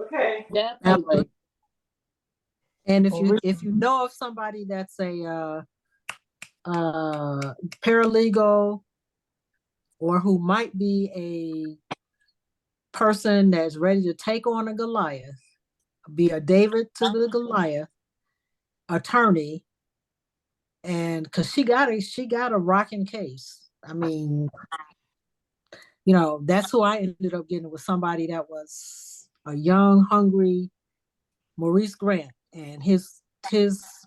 Okay. Definitely. And Well, we- if you know of somebody that's a paralegal or who might be a person that's ready to take on a Goliath, be a David to the Goliath attorney, and because she got a rocking case. I mean, that's who I ended up getting, was somebody that was a young, hungry Maurice Grant, and his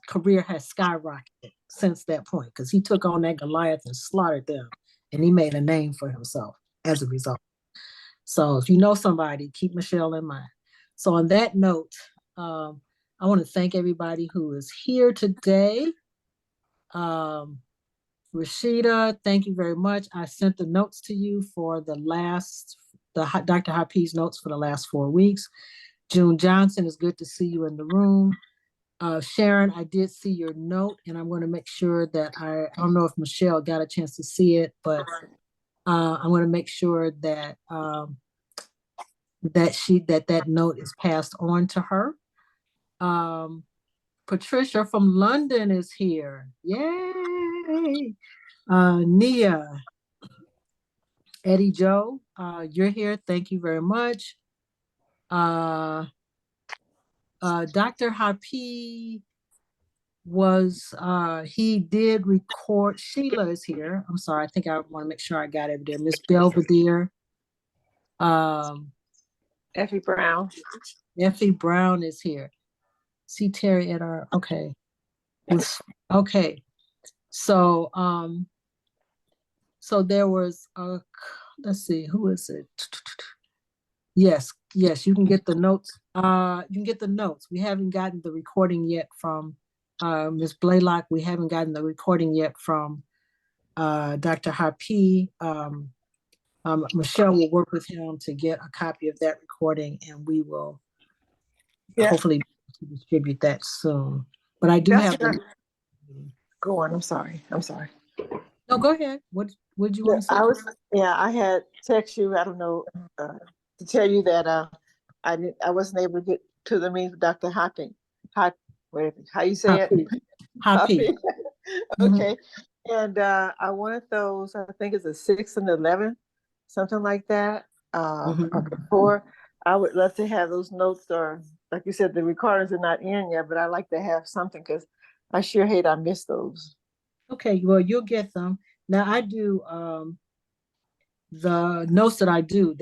career has skyrocketed since that point because he took on that Goliath and slaughtered them, and he made a name for himself as a result. So if you know somebody, keep Michelle in mind. So on that note, I want to thank everybody who is here today. Rashida, thank you very much. I sent the notes to you for the Dr. Hapi's notes for the last 4 weeks. June Johnson, it's good to see you in the room. Sharon, I did see your note, and I'm going to make sure that I don't know if Michelle got a chance to see it, but I'm going to make sure that that note is passed on to her. Patricia from London is here. Yay! Nia, Eddie Joe, you're here. Thank you very much. Dr. Hapi he did record. Sheila is here. I'm sorry, I think I want to make sure I got it there. Miss Belvedere. Effie Brown. Effie Brown is here. See Terry at our, okay. Okay. So there was let's see, who is it? Yes, you can get the notes. You can get the notes. We haven't gotten the recording yet from Ms. Blaylock. We haven't gotten the recording yet from Dr. Hapi. Michelle will work with him to get a copy of that recording, and we will hopefully distribute that soon. But I do have the. Go on. I'm sorry. No, go ahead. What would you want to say? I had text you. I don't know to tell you that I wasn't able to get to the meeting with Dr. Hopping. How you say it? Hapi. Okay. And I wanted those. I think it's a 6 and 11, something like that. Or before, I would love to have those notes, or like you said, the recordings are not in yet, but I like to have something because I sure hate I miss those. Okay, well, you'll get them. Now I do the notes that I do,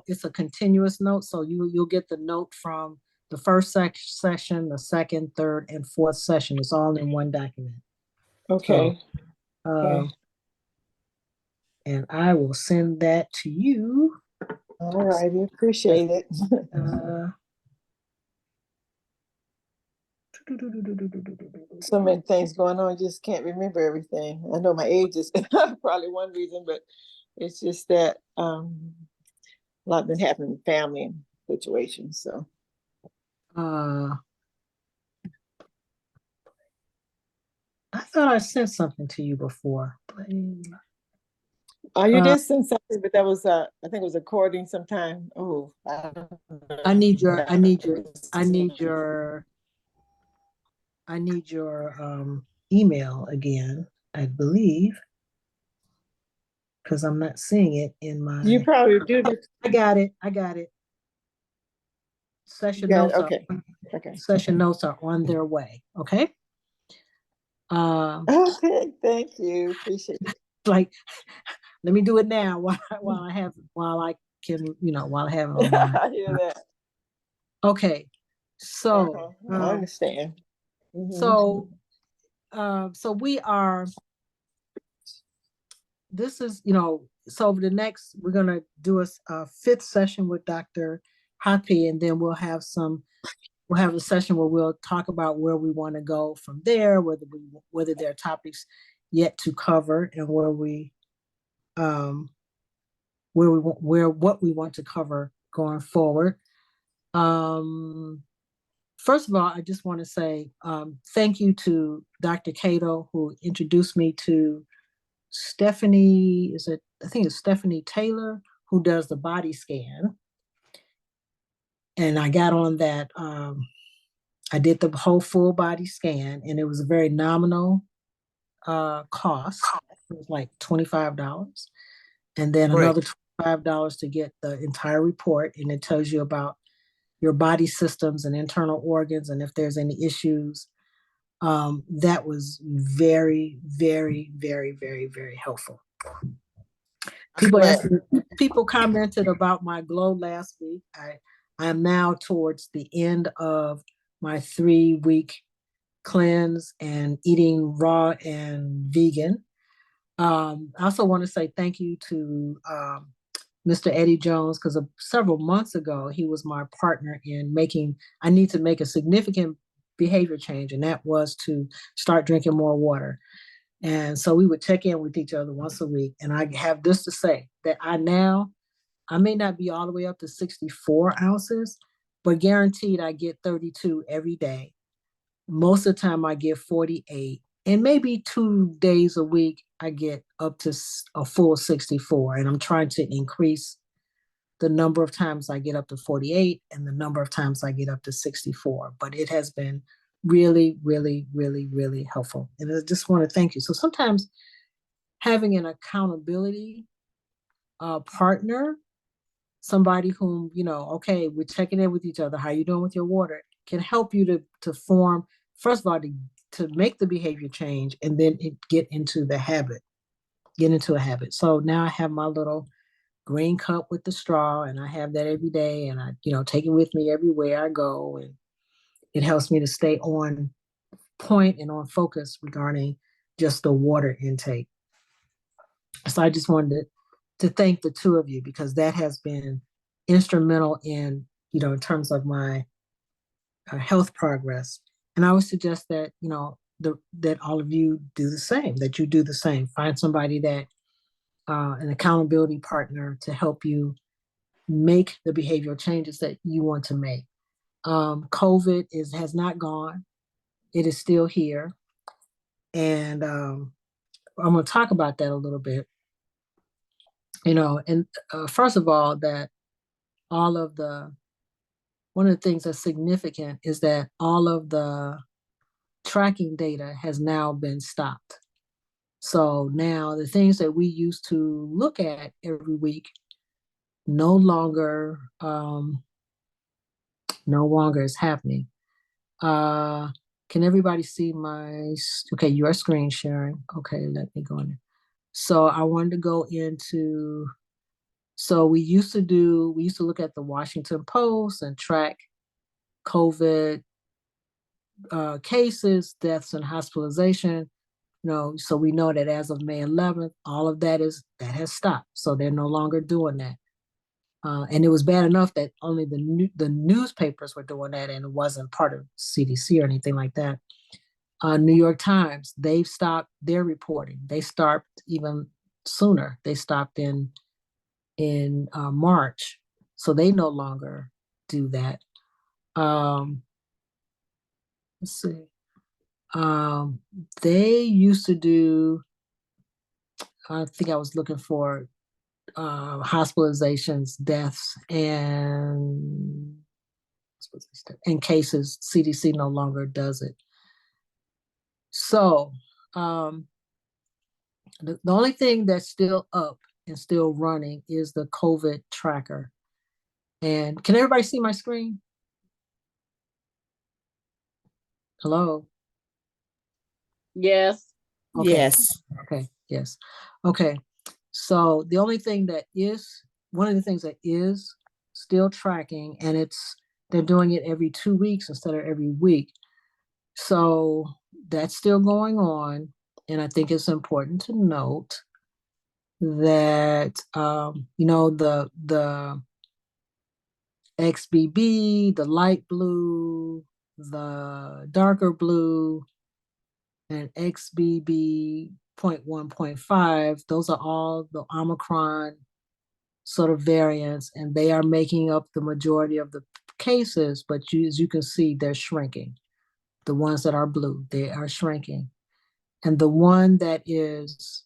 it's a continuous note. So you'll get the note from the first session, the second, third, and fourth session. It's all in one document. Okay. So, okay. And I will send that to you. All right, we appreciate it. So many things going on, just can't remember everything. I know my age is probably one reason, but it's just that a lot been happening in family situations. So I thought I sent something to you before. You did send something, but that was I think it was recording sometime. Oh, I need your email again, I believe, because I'm not seeing it in my. You probably do. I got it. Session notes. Okay. Session notes are on their way. Okay. Okay. Thank you. Appreciate it. Like, let me do it now while I have I have it on. I hear that. Okay. So I understand. So we are. This is, so over the next, we're going to do a fifth session with Dr. Hapi, and then we'll have a session where we'll talk about where we want to go from there, whether there are topics yet to cover, and what we want to cover going forward. First of all, I just want to say thank you to Dr. Cato, who introduced me to Stephanie, I think it's Stephanie Taylor, who does the body scan. And I got on that. I did the whole full body scan, and it was a very nominal cost. It was like $25, and then Right. another $25 to get the entire report, and it tells you about your body systems and internal organs, and if there's any issues. That was very, very, very, very, very helpful. People Glad. asked me, people commented about my glow last week. I am now towards the end of my 3 week cleanse and eating raw and vegan. I also want to say thank you to Mr. Eddie Jones, because several months ago, he was my partner in I need to make a significant behavior change, and that was to start drinking more water. And so we would check in with each other once a week. And I have this to say that I may not be all the way up to 64 ounces, but guaranteed I get 32 every day. Most of the time I get 48. And maybe 2 days a week, I get up to a full 64. And I'm trying to increase the number of times I get up to 48 and the number of times I get up to 64. But it has been really, really, really, really helpful. And I just want to thank you. So sometimes having an accountability partner, somebody whom, okay, we're checking in with each other, how you doing with your water, can help you to form, first of all, to make the behavior change, and then get into a habit. So now I have my little green cup with the straw, and I have that every day, and I, take it with me everywhere I go, and it helps me to stay on point and on focus regarding just the water intake. So I just wanted to thank the two of you, because that has been instrumental in terms of my health progress. And I would suggest that, that all of you do the same, that you do the same. Find somebody that, an accountability partner to help you make the behavioral changes that you want to make. COVID has not gone. It is still here. And I'm going to talk about that a little bit. And first of all, that all of one of the things that's significant is that all of the tracking data has now been stopped. So now the things that we used to look at every week no longer is happening. Can everybody see okay, you are screen sharing. Okay, let me go in there. So I wanted to go into, so we used to look at the Washington Post and track COVID cases, deaths, and hospitalization. So we know that as of May 11th, all of that has stopped. So they're no longer doing that. And it was bad enough that only the newspapers were doing that, and it wasn't part of CDC or anything like that. New York Times, they've stopped their reporting. They stopped even sooner. They stopped in March, so they no longer do that. Let's see. They used to do. I think I was looking for hospitalizations, deaths, and cases. CDC no longer does it. So the only thing that's still up and still running is the COVID tracker. And can everybody see my screen? Hello? Yes. Okay. Yes. Okay. Yes. Okay. So the only thing one of the things that is still tracking, and they're doing it every 2 weeks instead of every week. So that's still going on. And I think it's important to note that, the XBB, the light blue, the darker blue, and XBB 0.1.5, those are all the Omicron sort of variants, and they are making up the majority of the cases, but as you can see, they're shrinking. The ones that are blue, they are shrinking. And the one that is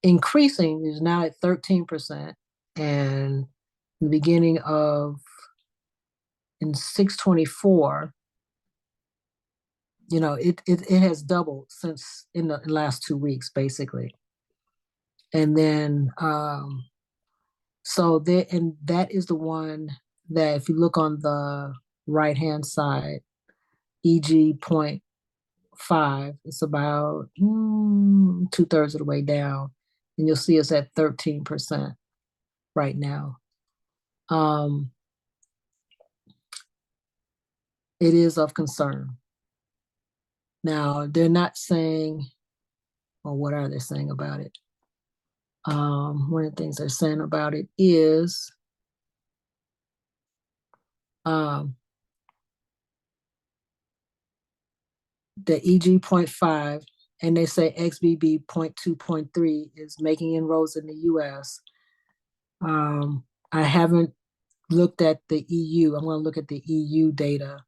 increasing is now at 13%, and the beginning of in 624, it has doubled since in the last 2 weeks, basically. And then and that is the one that if you look on the right hand side, EG.5, it's about 2/3 of the way down, and you'll see it's at 13% right now. It is of concern. Now, they're not saying, well, what are they saying about it? One of the things they're saying about it is the EG.5, and they say XBB.2.3 is making inroads in the US. I haven't looked at the EU. I'm going to look at the EU data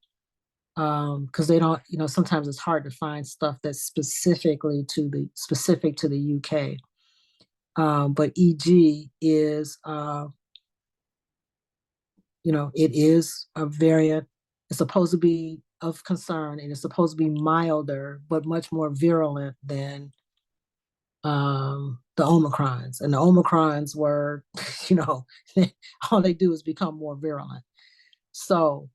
because they don't, sometimes it's hard to find stuff that's specific to the UK. But EG is, it is a variant. It's supposed to be of concern, and it's supposed to be milder, but much more virulent than the Omicrons. And the Omicrons were, all they do is become more virulent. So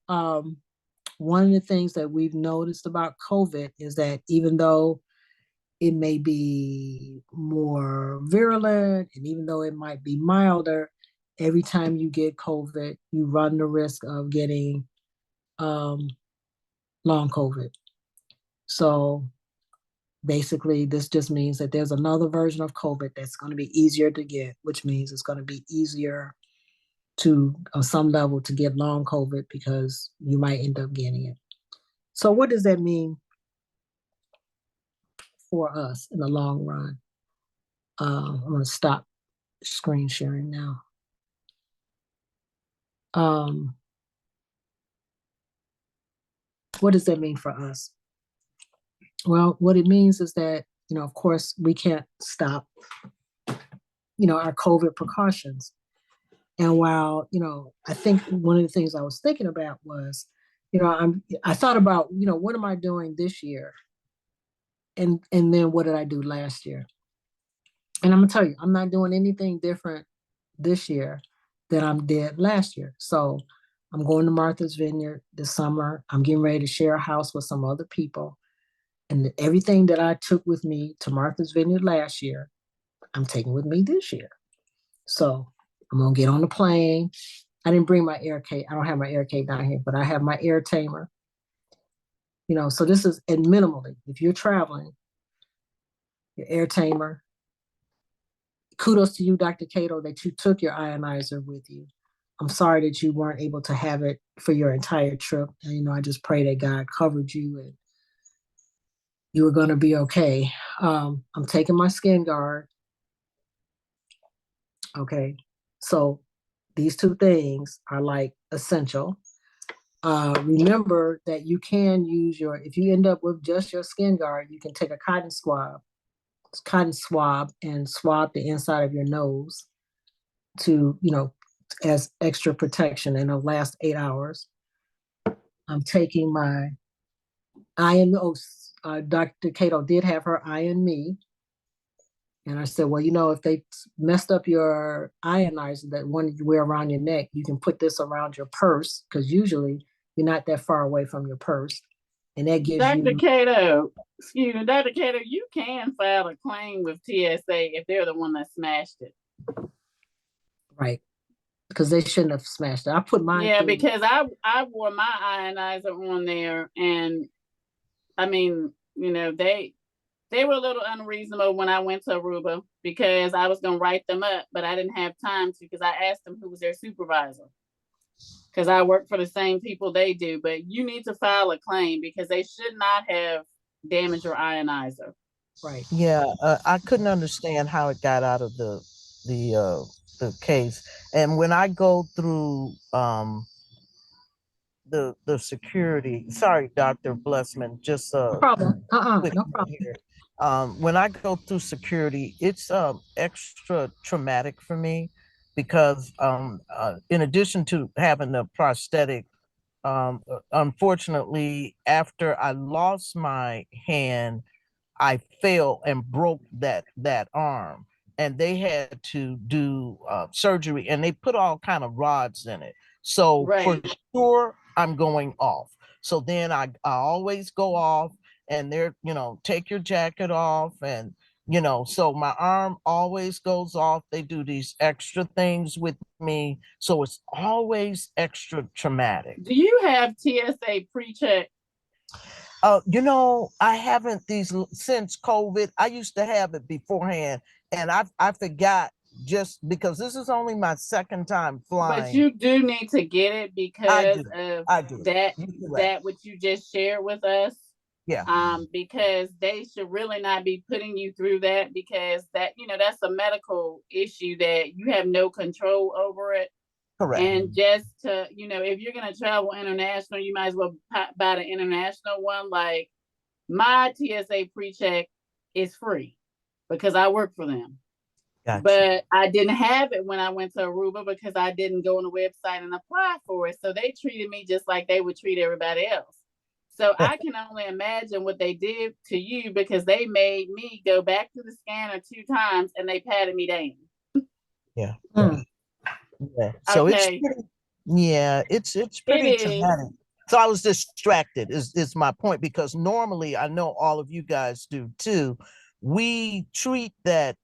one of the things that we've noticed about COVID is that even though it may be more virulent, and even though it might be milder, every time you get COVID, you run the risk of getting long COVID. So basically, this just means that there's another version of COVID that's going to be easier to get, which means it's going to be easier to, on some level, to get long COVID because you might end up getting it. So what does that mean for us in the long run? I'm going to stop screen sharing now. What does that mean for us? Well, what it means is that, of course, we can't stop, our COVID precautions. And while, I think one of the things I was thinking about was, I thought about, what am I doing this year? And then what did I do last year? And I'm gonna tell you, I'm not doing anything different this year than I did last year. So I'm going to Martha's Vineyard this summer. I'm getting ready to share a house with some other people. And everything that I took with me to Martha's Vineyard last year, I'm taking with me this year. So I'm gonna get on the plane. I didn't bring my air cake. I don't have my air cake down here, but I have my air tamer. So this is, and minimally, if you're traveling, your air tamer. Kudos to you, Dr. Cato, that you took your ionizer with you. I'm sorry that you weren't able to have it for your entire trip. And, I just pray that God covered you and you were going to be okay. I'm taking my skin guard. Okay. So these two things are like essential. Remember that you can use if you end up with just your skin guard, you can take a cotton swab and swab the inside of your nose to, as extra protection, and it'll last 8 hours. I'm taking my Iron. Dr. Cato did have her Iron Me. And I said, well, if they messed up your ionizer, that one you wear around your neck, you can put this around your purse, because usually you're not that far away from your purse. And that gives Dr. Cato, excuse me, Dr. Cato, you can file a claim with TSA if they're the one that smashed it. Right. Because they shouldn't have smashed it. I put mine. Yeah, because I wore my ionizer on there, and I mean, they were a little unreasonable when I went to Aruba, because I was going to write them up, but I didn't have time to, because I asked them who was their supervisor, because I work for the same people they do. But you need to file a claim because they should not have damaged your ionizer. Right. Yeah, I couldn't understand how it got out of the case. And when I go through the security, sorry, Dr. Blessman, just no problem. No problem. Here. When I go through security, it's extra traumatic for me because in addition to having the prosthetic, unfortunately, after I lost my hand, I fell and broke that arm, and they had to do surgery, and they put all kind of rods in it. So for Right. sure, I'm going off. So then I always go off, and they're, take your jacket off, and so my arm always goes off. They do these extra things with me, so it's always extra traumatic. Do you have TSA pre-check? I haven't since COVID. I used to have it beforehand, and I forgot, just because this is only my second time But flying. you do need to get it because of I do. that what you just shared with us. Yeah. Because they should really not be putting you through that, because that's a medical issue that you have no control over it. Correct. And just to, if you're going to travel international, you might as well buy the international one. Like, my TSA pre-check is free because I work for them. Gotcha. But I didn't have it when I went to Aruba because I didn't go on the website and apply for it. So they treated me just like they would treat everybody else. So I can only imagine what they did to you, because they made me go back to the scanner 2 times and they patted me down. Yeah. Mm. Yeah. So Okay. it's pretty traumatic. So I was distracted is my point, because normally, I know all of you guys do too, we treat that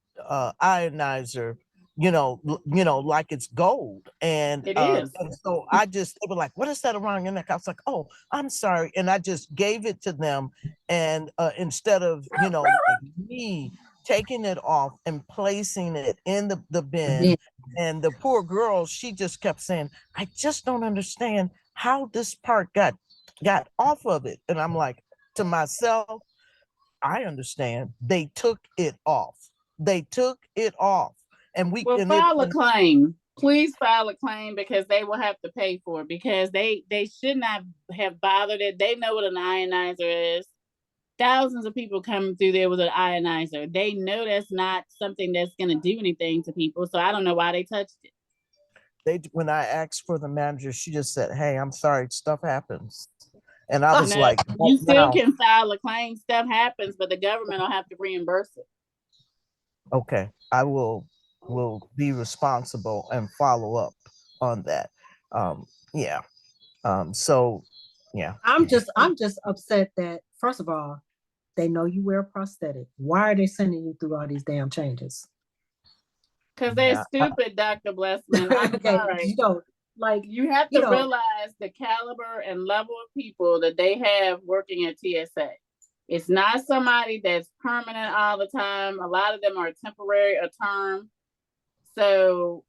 ionizer, like it's gold. And It is. and so they were like, what is that around your neck? I was like, oh, I'm sorry. And I just gave it to them. And instead of, me taking it off and placing it in the bin, Yeah. and the poor girl, she just kept saying, I just don't understand how this part got off of it. And I'm like, to myself, I understand. They took it off. They took it off. And file a claim. Please file a claim, because they will have to pay for it, because they should not have bothered it. They know what an ionizer is. Thousands of people coming through there with an ionizer. They know that's not something that's going to do anything to people. So I don't know why they touched it. When I asked for the manager, she just said, hey, I'm sorry, stuff happens. And I was like, you still can file a claim. Stuff happens, but the government will have to reimburse it. Okay, I will be responsible and follow up on that. Yeah. So yeah. I'm just upset that, first of all, they know you wear a prosthetic. Why are they sending you through all these damn changes? Because they're stupid, Dr. Blessman. I'm okay, sorry. You have to realize the caliber and level of people that they have working at TSA. It's not somebody that's permanent all the time. A lot of them are temporary or term. So,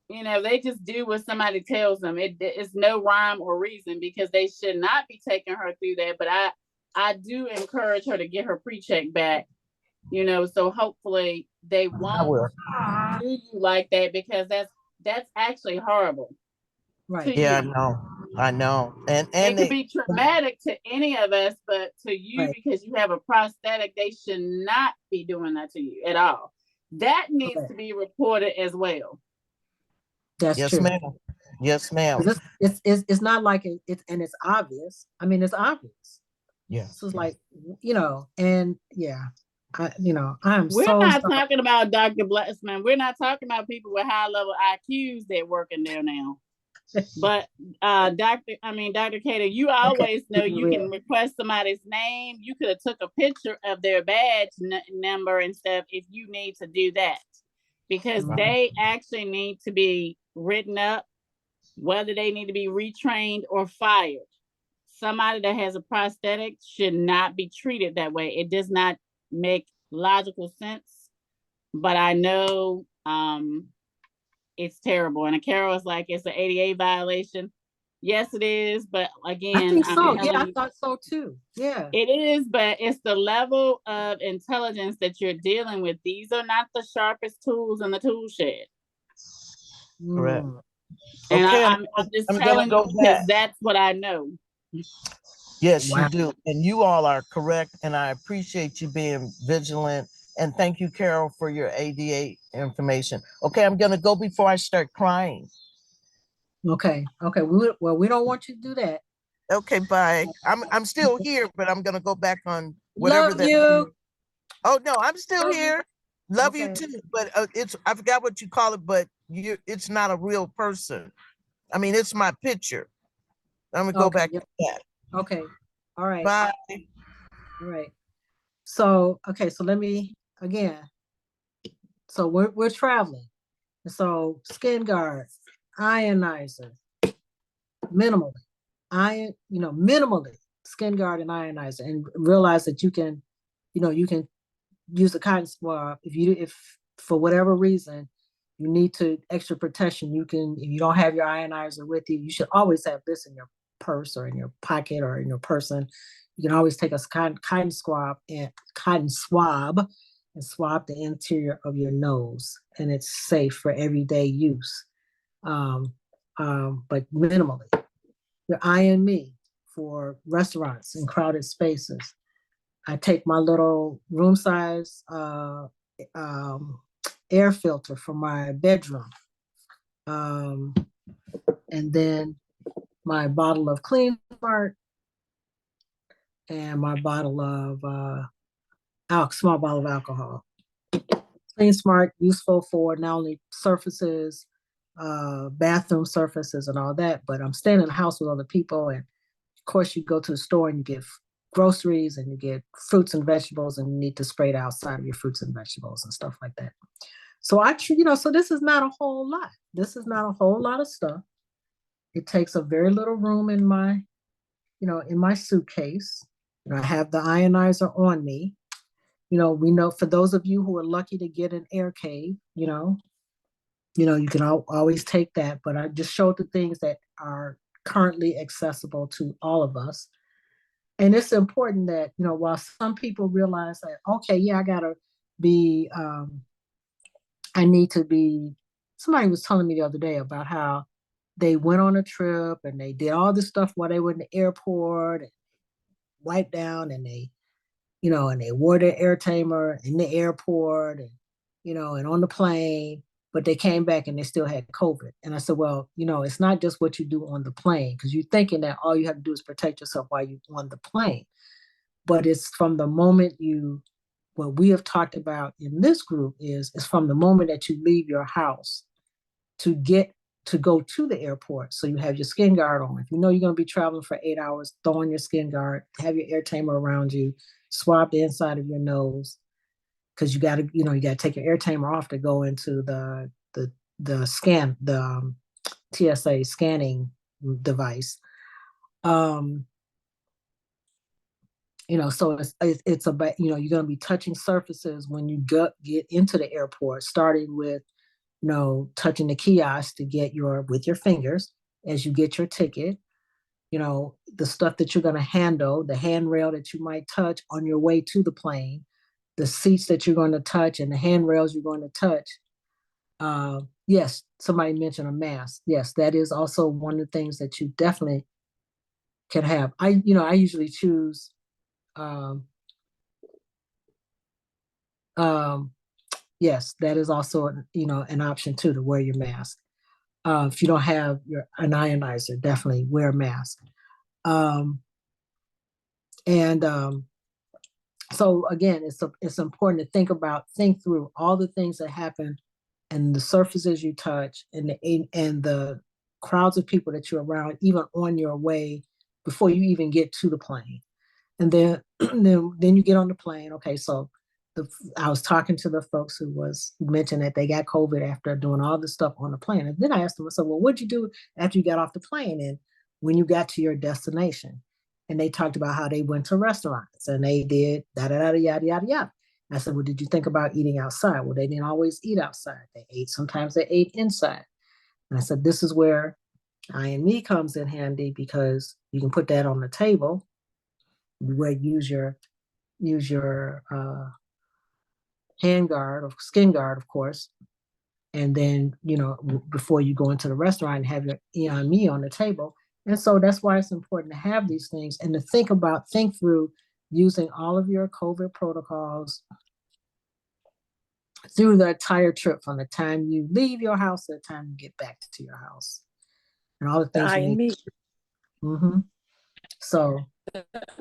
they just do what somebody tells them. It's no rhyme or reason, because they should not be taking her through that. But I do encourage her to get her pre-check back, so hopefully they won't do you like that, because that's actually horrible. Right. Yeah, I know. And it could be traumatic to any of us, but to you, right, because you have a prosthetic, they should not be doing that to you at all. That needs to be reported as well. That's yes, true. Ma'am. Yes, ma'am. It's not like it's obvious. I mean, it's obvious. Yeah. So it's like, and yeah. We're not talking about Dr. Blessman. We're not talking about people with high level IQs that working there now. But Dr. Cater, you always know you can request somebody's name. You could have took a picture of their badge number and stuff if you need to do that, because they actually need to be written up, whether they need to be retrained or fired. Somebody that has a prosthetic should not be treated that way. It does not make logical sense, but I know it's terrible. And Carol was like, it's an ADA violation. Yes, it is. But again, I think so. I thought so too. Yeah, it is. But it's the level of intelligence that you're dealing with. These are not the sharpest tools in the tool shed. Correct. And okay, I'm just telling you, because that's what I know. Yes, you do. And you all are correct. And I appreciate you being vigilant And thank you, Carol, for your ADA information. Okay, I'm gonna go before I start crying. Okay. Okay. Well, we don't want you to do that. Okay, bye. I'm still here, but I'm gonna go back on whatever Love that. you. Oh no, I'm still Love you. here. Love you Okay. too, but it's I forgot what you call it, but it's not a real person. I mean, it's my picture. I'm gonna go Okay. back Yep. to that. Okay. All right. Bye. All right. So, okay. So let me again. So we're traveling. So skin guard, ionizer, minimally, minimally skin guard and ionizer, and realize that you can use a cotton swab if for whatever reason you need to extra protection. You can, if you don't have your ionizer with you, you should always have this in your purse or in your pocket or in your person. You can always take a cotton swab and swab the interior of your nose, and it's safe for everyday use. Um, but minimally, your IME for restaurants and crowded spaces. I take my little room size um, air filter for my bedroom. Um, and then my bottle of Clean Smart and my bottle of small bottle of alcohol. Clean Smart, useful for not only surfaces, bathroom surfaces and all that, but I'm staying in the house with other people. And of course you go to the store and you get groceries and you get fruits and vegetables, and you need to spray it outside of your fruits and vegetables and stuff like that. So so this is not a whole lot. This is not a whole lot of stuff. It takes a very little room in my suitcase. I have the ionizer on me. We know for those of you who are lucky to get an air cave, you can always take that. But I just showed the things that are currently accessible to all of us. And it's important that, while some people realize that, okay, yeah, I need to be, somebody was telling me the other day about how they went on a trip and they did all this stuff while they were in the airport and wiped down, and they wore their air tamer in the airport, and on the plane, but they came back and they still had COVID. And I said, well, it's not just what you do on the plane, because you're thinking that all you have to do is protect yourself while you're on the plane. But it's from the moment what we have talked about in this group is from the moment that you leave your house to go to the airport. So you have your skin guard on. If you know you're going to be traveling for 8 hours, throw on your skin guard, have your air tamer around you, swab the inside of your nose, because you got to take your air tamer off to go into the TSA scanning device. So it's about, you're going to be touching surfaces when you get into the airport, starting with, touching the kiosk to get with your fingers as you get your ticket, the stuff that you're going to handle, the handrail that you might touch on your way to the plane, the seats that you're going to touch and the handrails you're going to touch. Yes, somebody mentioned a mask. Yes, that is also one of the things that you definitely can have. I usually choose yes, that is also an option too, to wear your mask. If you don't have an ionizer, definitely wear a mask. And so again, it's important to think through all the things that happen and the surfaces you touch and the crowds of people that you're around, even on your way before you even get to the plane. And then then you get on the plane. Okay, so I was talking to the folks who mentioned that they got COVID after doing all this stuff on the plane. And then I asked them, I said, well, what'd you do after you got off the plane and when you got to your destination? And they talked about how they went to restaurants and they did da da da yada yada yada. I said, well, did you think about eating outside? Well, they didn't always eat outside. Sometimes they ate inside. And I said, this is where IME comes in handy, because you can put that on the table, where use your hand guard or skin guard, of course. And then, before you go into the restaurant, and have your EIME on the table. And so that's why it's important to have these things and to think through using all of your COVID protocols through the entire trip, from the time you leave your house to the time you get back to your house, and all the things I you and need. me. Mm-hmm. So,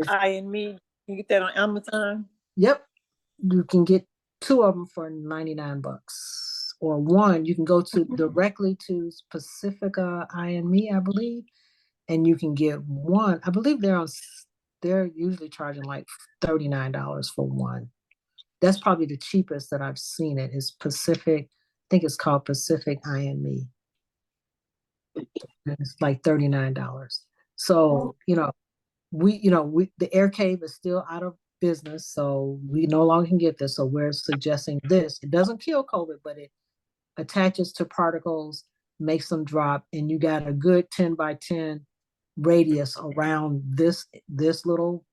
I and me. You get that on Amazon? yep, you can get 2 of them for $99, or one you can go to directly to Pacifica IME, I believe, and you can get one. I believe they're usually charging like $39 for one. That's probably the cheapest that I've seen. It is Pacific. I think it's called Pacific IME. It's like $39. So, the air cave is still out of business, so we no longer can get this. So we're suggesting this. It doesn't kill COVID, but it attaches to particles, makes them drop, and you got a good 10 by 10 radius around this little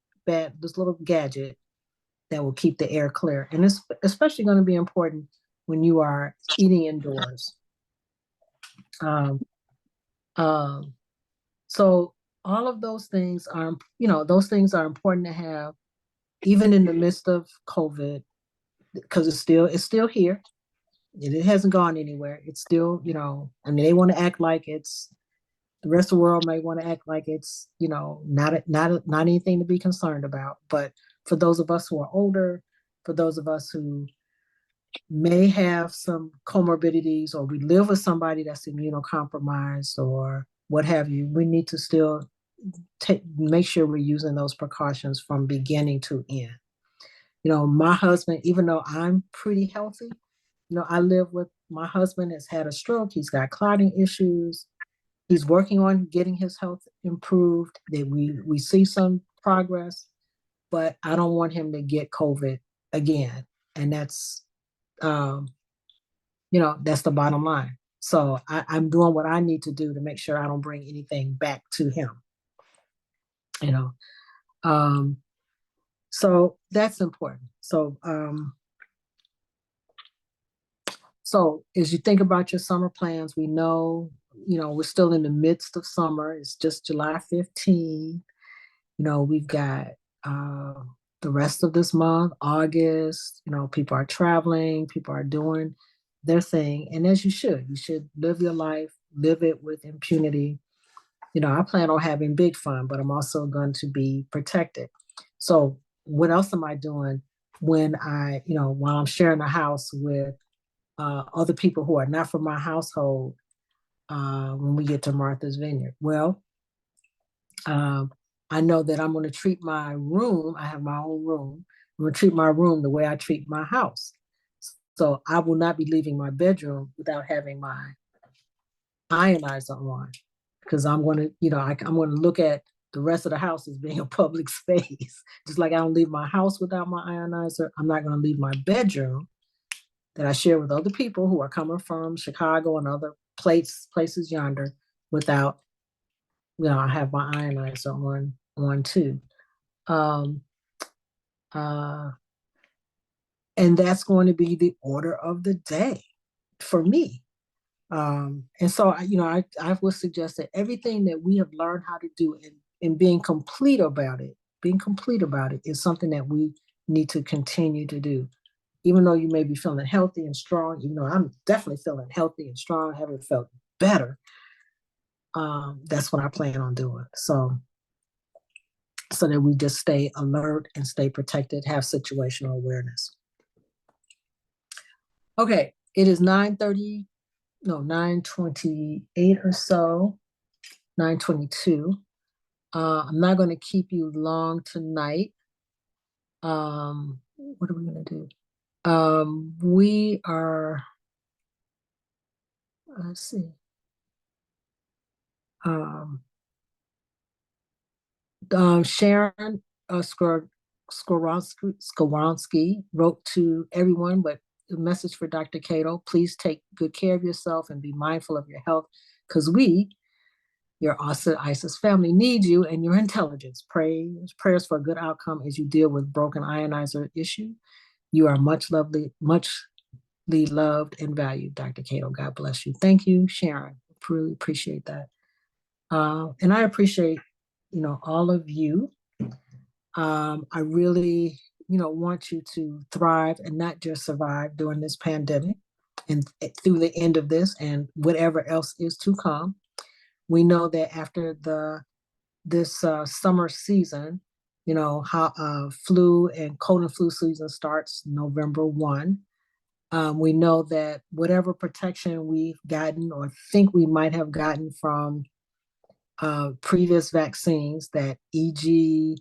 gadget that will keep the air clear. And it's especially going to be important when you are eating indoors. Um, um, so all of those things are important to have, even in the midst of COVID, because it's still here. It hasn't gone anywhere. It's still, I mean, they want to act like it's the rest of the world may want to act like it's, not anything to be concerned about. But for those of us who are older, for those of us who may have some comorbidities, or we live with somebody that's immunocompromised or what have you, we need to still make sure we're using those precautions from beginning to end. My husband, even though I'm pretty healthy, I live with my husband has had a stroke. He's got clotting issues. He's working on getting his health improved. That we see some progress, but I don't want him to get COVID again. And that's that's the bottom line. So I'm doing what I need to do to make sure I don't bring anything back to him. So that's important. So as you think about your summer plans, we know, we're still in the midst of summer. It's just July 15th. We've got the rest of this month, August. People are traveling, people are doing their thing. And as you should live your life, live it with impunity. I plan on having big fun, but I'm also going to be protected. So what else am I doing when while I'm sharing a house with other people who are not from my household when we get to Martha's Vineyard? Well, I know that I'm going to treat my room. I have my own room. I'm going to treat my room the way I treat my house. So I will not be leaving my bedroom without having my ionizer on, because I'm going to, I'm going to look at the rest of the house as being a public space. Just like I don't leave my house without my ionizer, I'm not going to leave my bedroom that I share with other people who are coming from Chicago and other places yonder without, I have my ionizer on too. And that's going to be the order of the day for me. And so, I would suggest that everything that we have learned how to do and being complete about it is something that we need to continue to do. Even though you may be feeling healthy and strong, I'm definitely feeling healthy and strong, haven't felt better. That's what I plan on doing. So that we just stay alert and stay protected, have situational awareness. Okay, it is 9:28 or so, 9:22. I'm not going to keep you long tonight. What are we going to do? We are, let's see. Sharon Skowronski wrote to everyone, but a message for Dr. Cato: please take good care of yourself and be mindful of your health, because we, your Auset-Isis family, need you and your intelligence. Prayers for a good outcome as you deal with broken ionizer issue. You are muchly loved and valued, Dr. Cato. God bless you. Thank you, Sharon. Really appreciate that. And I appreciate, all of you. I really want you to thrive and not just survive during this pandemic and through the end of this and whatever else is to come. We know that after this summer season, how flu and cold and flu season starts November 1. We know that whatever protection we've gotten or think we might have gotten from previous vaccines, that EG.1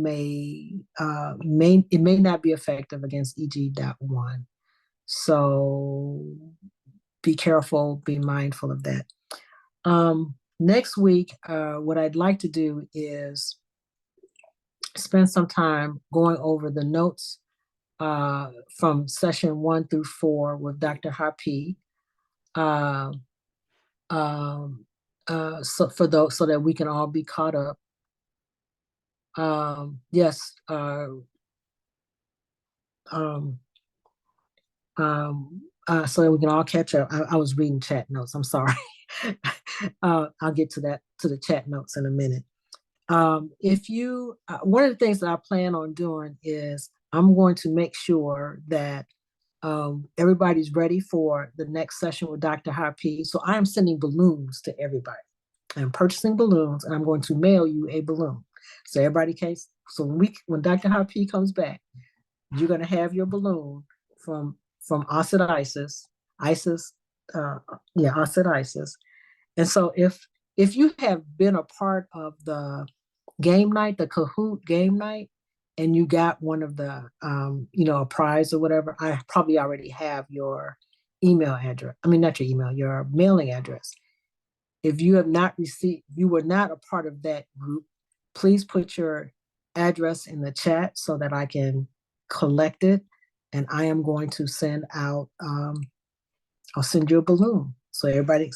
may not be effective against EG.1. So be careful, be mindful of that. Next week, what I'd like to do is spend some time going over the notes from session 1 through 4 with Dr. Harpy. So that we can all be caught up. Yes. So that we can all catch up. I was reading chat notes. I'm sorry. I'll get to the chat notes in a minute. If you, one of the things that I plan on doing is I'm going to make sure that everybody's ready for the next session with Dr. Harpy. So I am sending balloons to everybody. I'm purchasing balloons and I'm going to mail you a balloon. So everybody so when Dr. Harpy comes back, you're going to have your balloon from Auset-Isis, Auset-Isis. And so if you have been a part of the game night, the Kahoot game night, and you got one of the, a prize or whatever, I probably already have your email address. I mean, not your email, your mailing address. If you have not received, you were not a part of that group, please put your address in the chat so that I can collect it. And I am going to send out, I'll send you a balloon so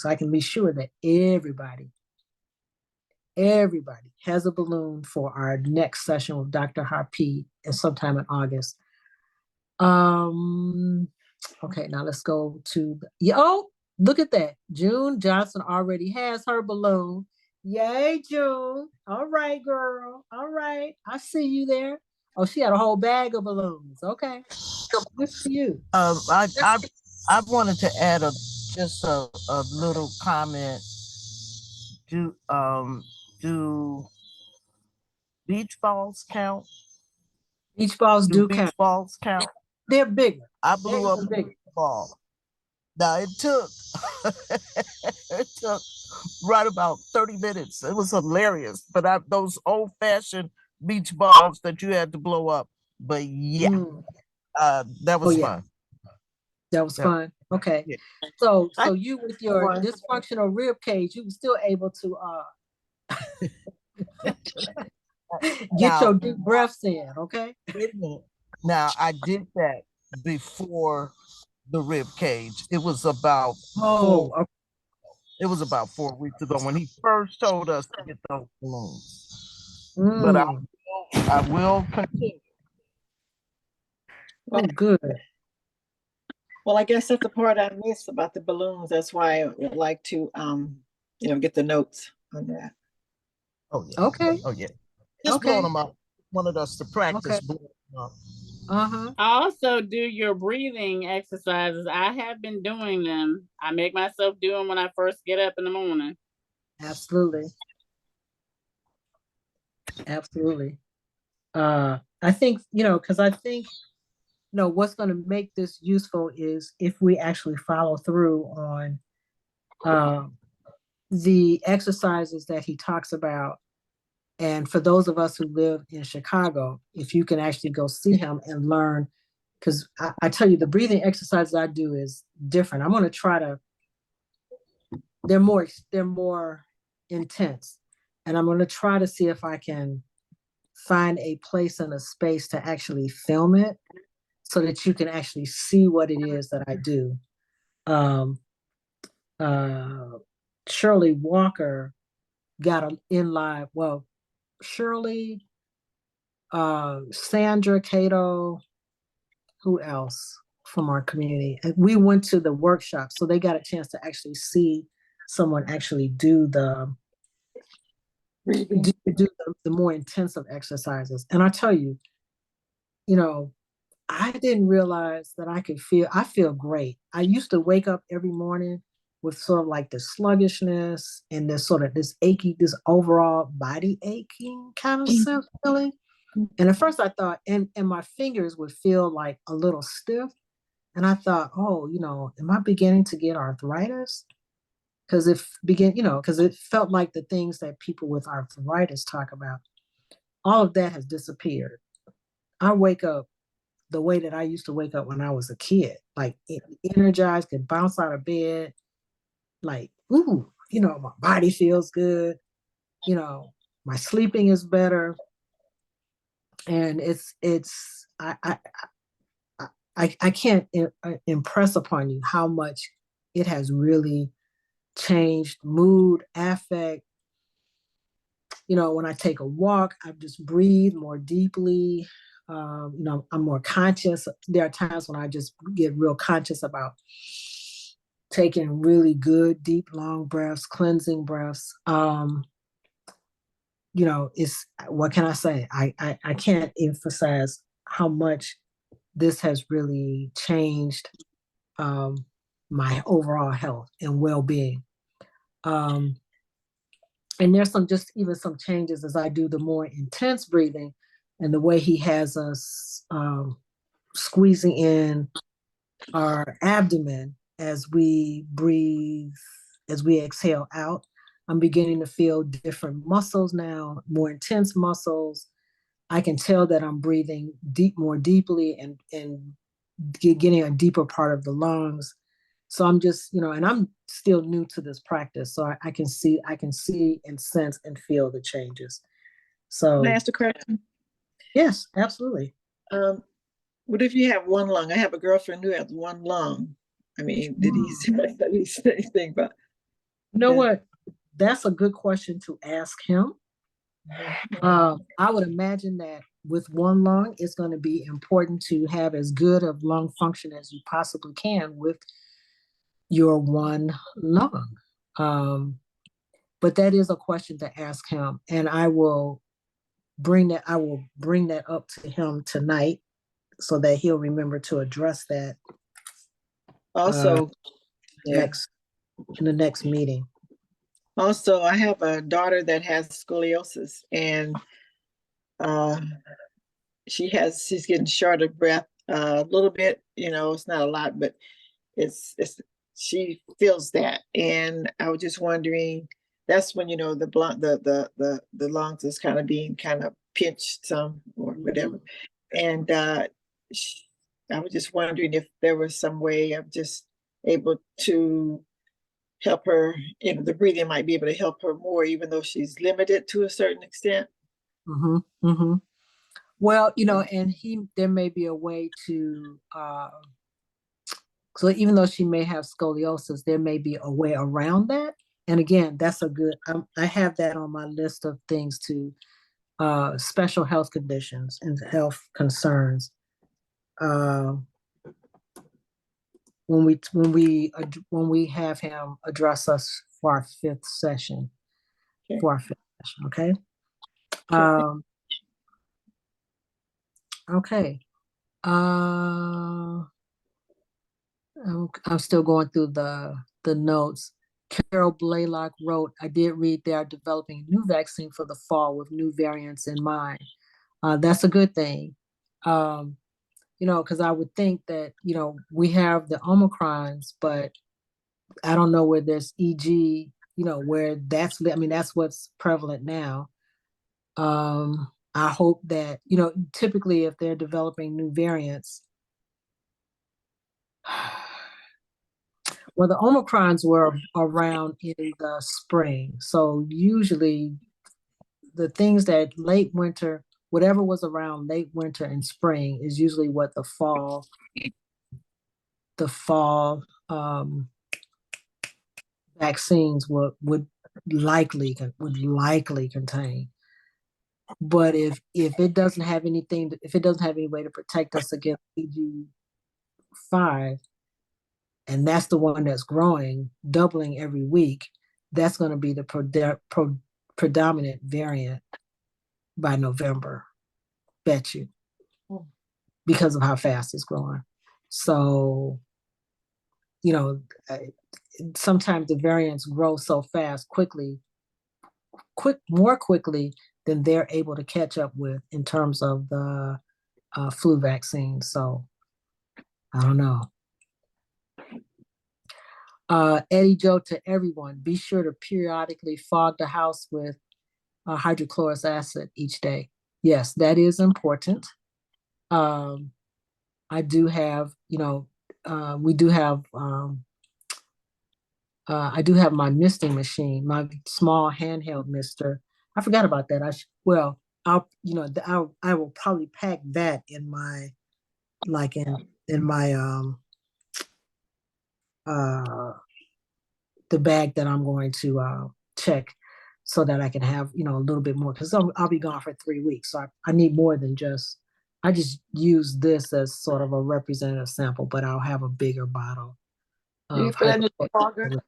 I can be sure that everybody has a balloon for our next session with Dr. Harpy sometime in August. Okay, now let's go to look at that. June Johnson already has her balloon. Yay, June. All right, girl. All right. I see you there. Oh, she had a whole bag of balloons. Okay. Good for you. I wanted to add just a little comment. Do beach balls count? Beach balls do beach count. balls count? They're bigger. I blew up a beach ball. Now it took right about 30 minutes. It was hilarious. But those old-fashioned beach balls that you had to blow up. But yeah, that was fun. That was fun. Okay. Yeah. So you with your dysfunctional rib cage, you were still able to get your deep breaths in, okay? Wait a minute. Now I did that before the rib cage. It was about 4 weeks ago when he first told us to get those balloons. But I will continue. Oh, good. Well, I guess that's the part I missed about the balloons. That's why I would like to, get the notes on that. Oh yeah. Okay. Oh yeah. Just blowing them up. Wanted us to practice blowing them up. Also do your breathing exercises. I have been doing them. I make myself do them when I first get up in the morning. Absolutely. Absolutely. I think, because I think, what's going to make this useful is if we actually follow through on the exercises that he talks about. And for those of us who live in Chicago, if you can actually go see him and learn, because I tell you, the breathing exercises I do is different. I'm going to try to, they're more intense. And I'm going to try to see if I can find a place and a space to actually film it so that you can actually see what it is that I do. Shirley Walker got in live. Well, Shirley, Sandra, Cato, who else from our community? And we went to the workshop, so they got a chance to actually see someone actually do the more intensive exercises. And I tell you, you know, I didn't realize that I feel great. I used to wake up every morning with sort of like this sluggishness and this sort of this overall body aching kind of self feeling. And at first I thought, and my fingers would feel like a little stiff. And I thought, oh, am I beginning to get arthritis? Because it felt like the things that people with arthritis talk about, all of that has disappeared. I wake up the way that I used to wake up when I was a kid, like energized, could bounce out of bed, like, ooh, my body feels good, my sleeping is better. And I can't impress upon you how much it has really changed mood, affect. When I take a walk, I just breathe more deeply. I'm more conscious. There are times when I just get real conscious about taking really good, deep, long breaths, cleansing breaths. It's what can I say? I can't emphasize how much this has really changed my overall health and well-being. And there's some changes as I do the more intense breathing, and the way he has us squeezing in our abdomen as we breathe, as we exhale out. I'm beginning to feel different muscles now, more intense muscles. I can tell that I'm breathing more deeply and getting a deeper part of the lungs. So I'm just, and I'm still new to this practice. So I can see and sense and feel the changes. So Can I ask a question? Yes, absolutely. What if you have one lung? I have a girlfriend who has one lung. I mean, did he say anything about? You know what? That's a good question to ask him. I would imagine that with one lung, it's going to be important to have as good of lung function as you possibly can with your one lung. But that is a question to ask him, and I will bring that up to him tonight so that he'll remember to address that Also, in the next meeting. Also, I have a daughter that has scoliosis, and she's getting short of breath a little bit. It's not a lot, but it's she feels that. And I was just wondering, that's when the lungs is kind of being kind of pinched some or whatever. And I was just wondering if there was some way of just able to help her, the breathing might be able to help her more, even though she's limited to a certain extent. Mm-hmm, mm-hmm. Well, and there may be a way to, so even though she may have scoliosis, there may be a way around that. And again, that's I have that on my list of things to, special health conditions and health concerns. When we have him address us for our fifth session, okay? Okay. I'm still going through the notes. Carol Blaylock wrote, I did read they are developing a new vaccine for the fall with new variants in mind. That's a good thing. Because I would think that, we have the Omicrons, but I don't know where there's EG, where that's what's prevalent now. I hope that, typically if they're developing new variants, well, the Omicrons were around in the spring. So usually the things that late winter, whatever was around late winter and spring is usually what the fall vaccines would likely contain. But if it doesn't have anything, if it doesn't have any way to protect us against EG5, and that's the one that's growing, doubling every week, that's going to be the predominant variant by November. Bet you. because of how fast it's growing. So, you know, sometimes the variants grow so fast, more quickly than they're able to catch up with in terms of the flu vaccine. So I don't know. Eddie Joe, to everyone, be sure to periodically fog the house with hydrochloric acid each day. Yes, that is important. I do have, we do have, I do have my misting machine, my small handheld mister. I forgot about that. I will probably pack that in my, like in my, the bag that I'm going to check so that I can have, a little bit more, because I'll be gone for 3 weeks. So I need more than I just use this as sort of a representative sample, but I'll have a bigger bottle. Do you put that in the defogger?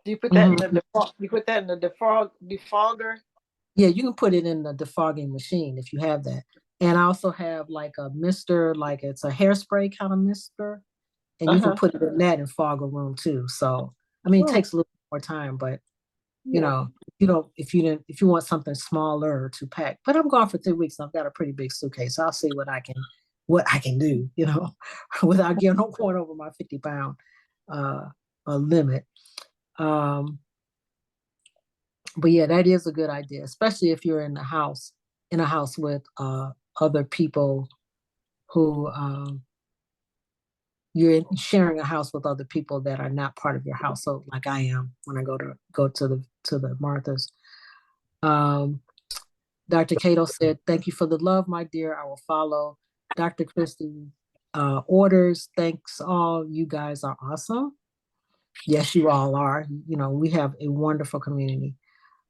Do you put that in the you put that in the defogger? Yeah, you can put it in the defogging machine if you have that. And I also have like a mister, like it's a hairspray kind of mister, and you can put it in that and fog a room too. So I mean, it takes a little more time, but if you want something smaller to pack. But I'm gone for 3 weeks. And I've got a pretty big suitcase. So I'll see what I can do, without going over my 50-pound limit. But yeah, that is a good idea, especially if you're in a house with other people who you're sharing a house with other people that are not part of your household, like I am when I go to the Marthas. Dr. Cato said, "Thank you for the love, my dear. I will follow Dr. Christie's orders. Thanks all. You guys are awesome." Yes, you all are. We have a wonderful community.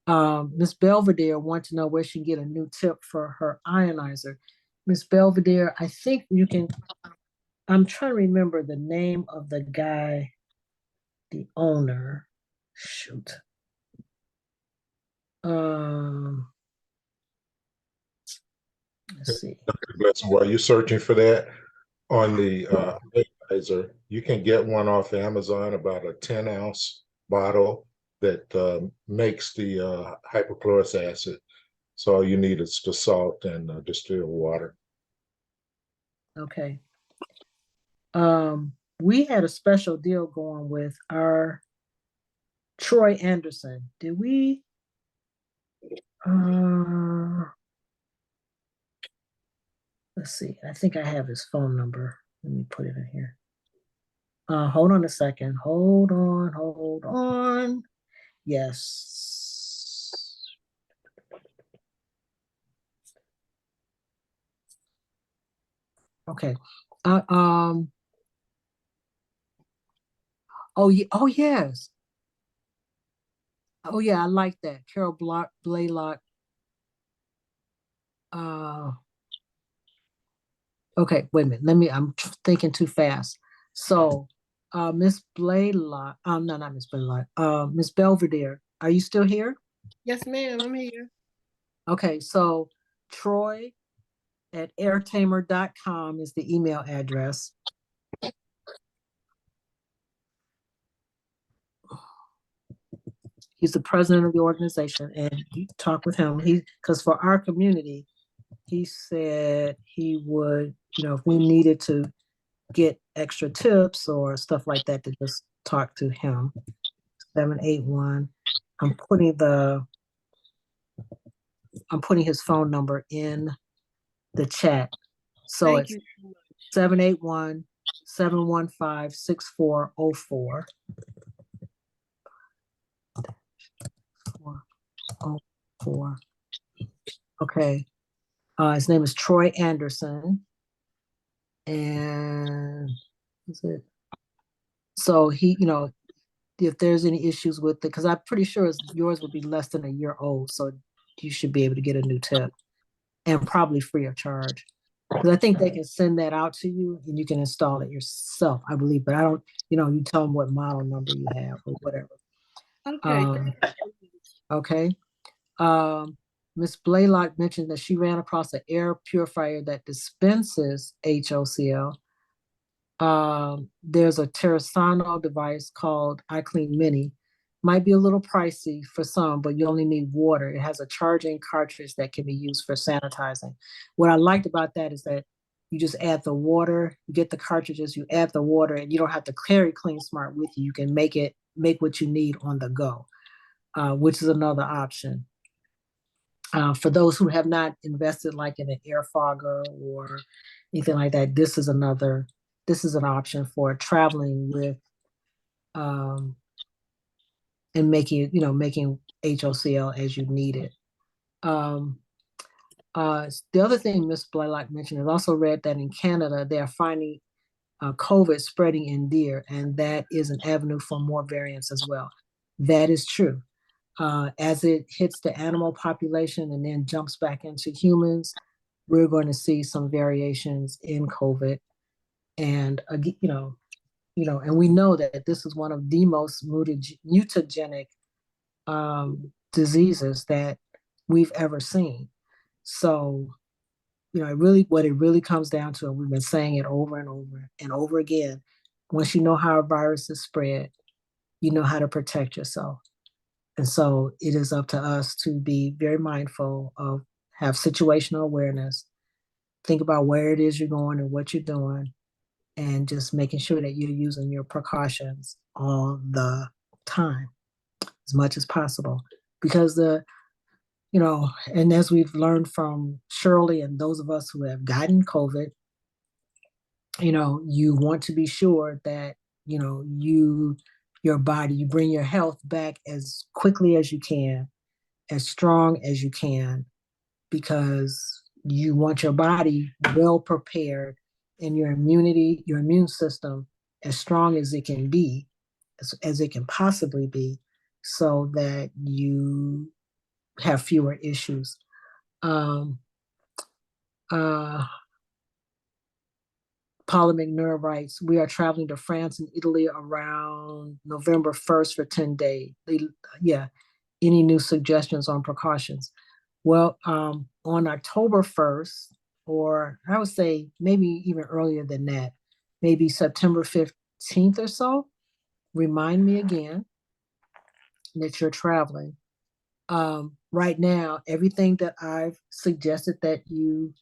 Miss Belvedere wants to know where she can get a new tip for her ionizer. Miss Belvedere, I think you can. I'm trying to remember the name of the guy, the owner. Shoot. Let's see. Dr. Blessman, while you're searching for that, on the ionizer, you can get one off Amazon, about a 10-ounce bottle that makes the hypochlorous acid. So all you need is the salt and distilled water. Okay. We had a special deal going with our Troy Anderson. Did we? Let's see. I think I have his phone number. Let me put it in here. Hold on a second. Hold on. Yes. Okay. Oh yeah. Oh yes. Oh yeah. I like that. Carol Blaylock. Okay. Wait a minute. I'm thinking too fast. So, Miss Blaylock. No, not Miss Blaylock. Miss Belvedere. Are you still here? Yes, ma'am. I'm here. Okay. So, Troy at airtamer.com is the email address. He's the president of the organization, and you talk with him. Because for our community, he said he would, if we needed to get extra tips or stuff like that, to just talk to him. 781. I'm putting his phone number in the chat. So it's 781-715-6404. Okay. His name is Troy Anderson. And that's it. So he, if there's any issues with it, because I'm pretty sure yours would be less than a year old. So you should be able to get a new tip, and probably free of charge. Because I think they can send that out to you and you can install it yourself, I believe. But I don't, you tell them what model number you have or whatever. Okay. Okay. Ms. Blaylock mentioned that she ran across an air purifier that dispenses HOCl. There's a Terrasano device called iClean Mini. Might be a little pricey for some, but you only need water. It has a charging cartridge that can be used for sanitizing. What I liked about that is that you just add the water, you get the cartridges, you add the water, and you don't have to carry Clean Smart with you. You can make what you need on the go, which is another option. For those who have not invested like in an air fogger or anything like that, this is an option for traveling with and making HOCl as you need it. The other thing Ms. Blaylock mentioned is also read that in Canada they are finding COVID spreading in deer, and that is an avenue for more variants as well. That is true. As it hits the animal population and then jumps back into humans, we're going to see some variations in COVID. And and we know that this is one of the most mutagenic diseases that we've ever seen. So, what it really comes down to, and we've been saying it over and over and over again, once you know how a virus is spread, you know how to protect yourself. And so it is up to us to be very mindful of, have situational awareness, think about where it is you're going and what you're doing, and just making sure that you're using your precautions all the time as much as possible. Because and as we've learned from Shirley and those of us who have gotten COVID, you want to be sure that, your body, you bring your health back as quickly as you can, as strong as you can, because you want your body well prepared and your immune system as strong as it can be, as it can possibly be, so that you have fewer issues. Paula McNair writes, we are traveling to France and Italy around November 1st for 10 days. Any new suggestions on precautions? Well, on October 1st, or I would say maybe even earlier than that, maybe September 15th or so, remind me again that you're traveling. Right now, everything that I've suggested that you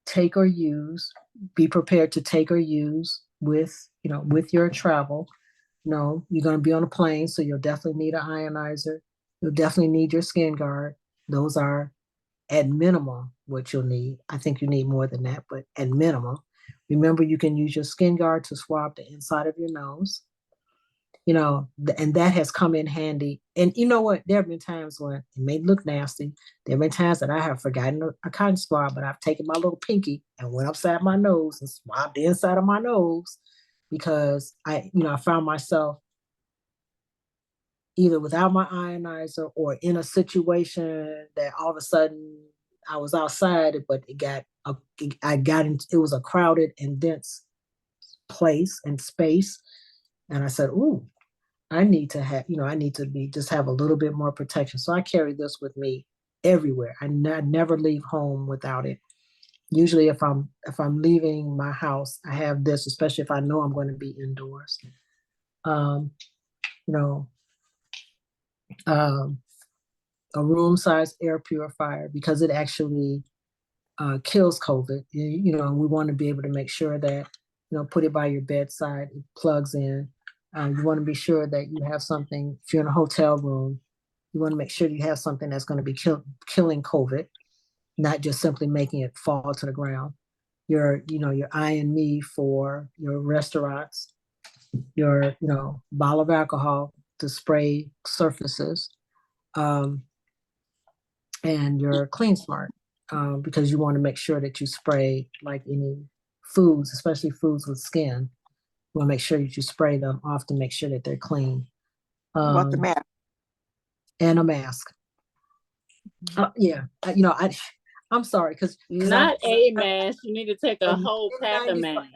take or use, be prepared to take or use with your travel. You're going to be on a plane, so you'll definitely need an ionizer. You'll definitely need your skin guard. Those are at minimum what you'll need. I think you need more than that, but at minimum. Remember, you can use your skin guard to swab the inside of your nose. And that has come in handy. And you know what? There have been times when it may look nasty. There have been times that I have forgotten a cotton swab, but I've taken my little pinky and went upside my nose and swabbed the inside of my nose, because I found myself either without my ionizer or in a situation that all of a sudden I was outside, but it was a crowded and dense place and space. And I said, ooh, I need to have a little bit more protection. So I carry this with me everywhere. I never leave home without it. Usually if I'm leaving my house, I have this, especially if I know I'm going to be indoors. A room size air purifier, because it actually kills COVID. We want to be able to make sure that, put it by your bedside, it plugs in. You want to be sure that you have something, if you're in a hotel room, you want to make sure you have something that's going to be killing COVID, not just simply making it fall to the ground. Your INME for your restaurants, your, bottle of alcohol to spray surfaces, and your Clean Smart, because you want to make sure that you spray like any foods, especially foods with skin. You want to make sure that you spray them off to make sure that they're clean. What the mask? And a mask. I'm sorry, because not a mask. You need to take a whole pack of masks.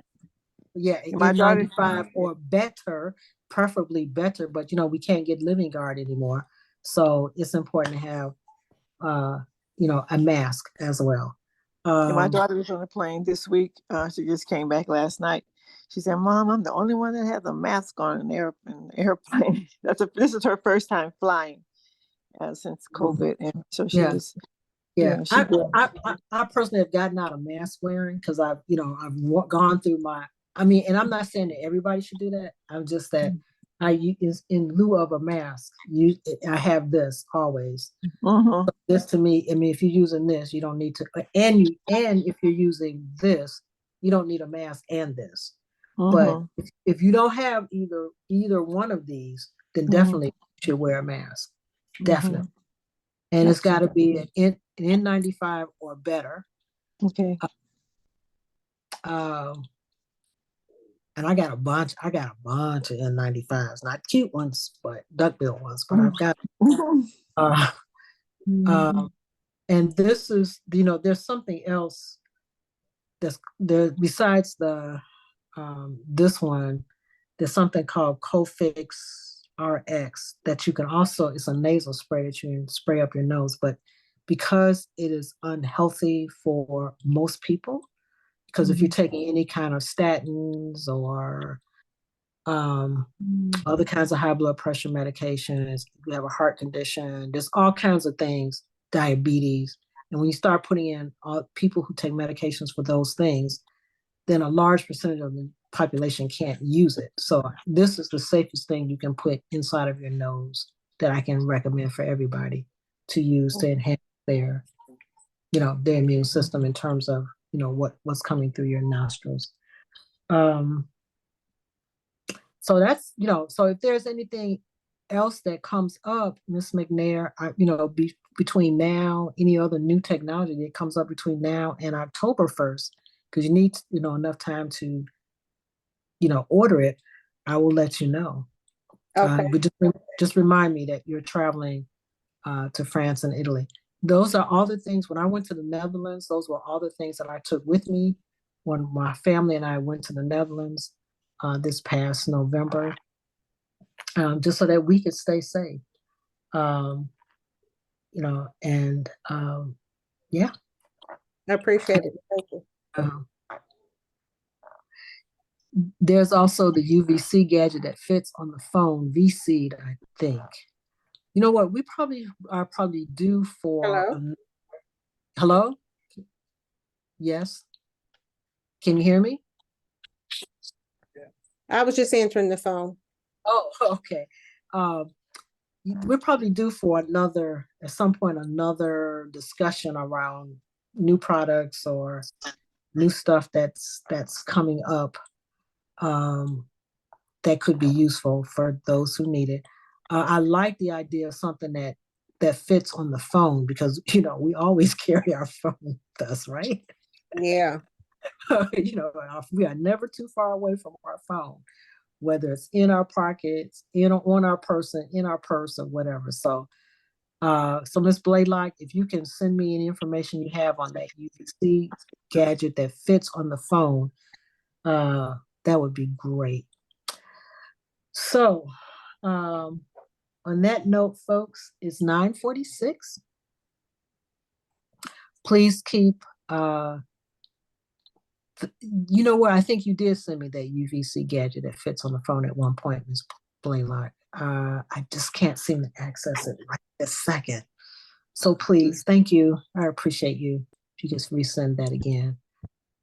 Yeah, N95 or better, preferably better, but we can't get Living Guard anymore. So it's important to have a mask as well. And my daughter was on the plane this week. She just came back last night. She said, "Mom, I'm the only one that has a mask on in the airplane." This is her first time flying since COVID, and so she Yeah. was, Yeah, she did. I personally have gotten out of mask wearing because I've gone through and I'm not saying that everybody should do that. I'm just that is in lieu of a mask, I have this always. Mm-hmm. This to me, I mean, if you're using this, you don't need to, and if you're using this, you don't need a mask and this. But Mm-hmm. if you don't have either one of these, then definitely you should wear a mask. Definitely. And it's got to be an N95 or better. Okay. And I got a bunch of N95s, not cute ones, but duckbill ones. But I've got. And this is, there's something else that's there besides the this one. There's something called Cofix RX that you can also. It's a nasal spray that you can spray up your nose, but because it is unhealthy for most people, because if you're taking any kind of statins or other kinds of high blood pressure medications, you have a heart condition, there's all kinds of things, diabetes. And when you start putting in people who take medications for those things, then a large percentage of the population can't use it. So this is the safest thing you can put inside of your nose that I can recommend for everybody to use to enhance their immune system in terms of, what's coming through your nostrils. So that's, so if there's anything else that comes up, Ms. McNair, between now, any other new technology that comes up between now and October 1st, because you need, enough time to, order it, I will let you know. Okay. But just remind me that you're traveling to France and Italy. Those are all the things, when I went to the Netherlands, those were all the things that I took with me when my family and I went to the Netherlands this past November, just so that we could stay safe. Yeah. I appreciate it. Thank you. There's also the UVC gadget that fits on the phone, VC, I think. You know what? We are probably due for. Hello? Hello? Yes. Can you hear me? I was just answering the phone. Oh, okay. We're probably due for at some point, another discussion around new products or new stuff that's coming up that could be useful for those who need it. I like the idea of something that fits on the phone because, we always carry our phone with us, right? Yeah. We are never too far away from our phone, whether it's in our pockets, on our person, in our purse, or whatever. So Ms. Blaylock, if you can send me any information you have on that UVC gadget that fits on the phone, that would be great. So on that note, folks, it's 9:46. Please keep, you know what? I think you did send me that UVC gadget that fits on the phone at one point, Ms. Blaylock. I just can't seem to access it right this second. So please, thank you. I appreciate you. If you just resend that again.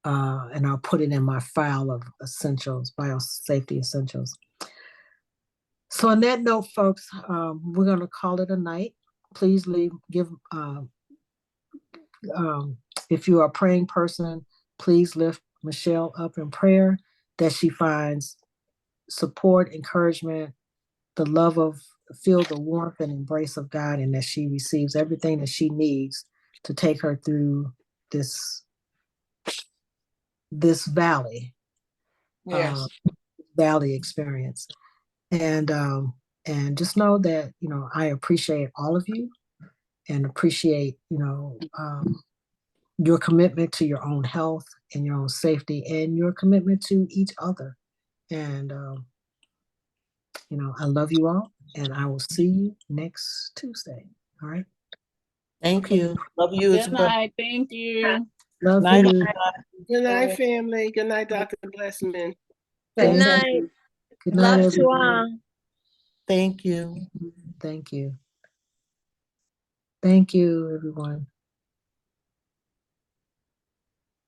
And I'll put it in my file of essentials, biosafety essentials. So on that note, folks, we're going to call it a night. Please if you are a praying person, please lift Michelle up in prayer that she finds support, encouragement, feel the warmth and embrace of God, and that she receives everything that she needs to take her through this valley, valley experience. And just know that, I appreciate all of you and appreciate, your commitment to your own health and your own safety and your commitment to each other. And, I love you all, and I will see you next Tuesday. All right. Thank you. Love you as Good well. night. Thank you. Love Night, you. Good night, family. Good night, Dr. Blessman. Good Thank night. you. Good night, Love to everyone. all. Thank you. Thank you. Thank you, everyone.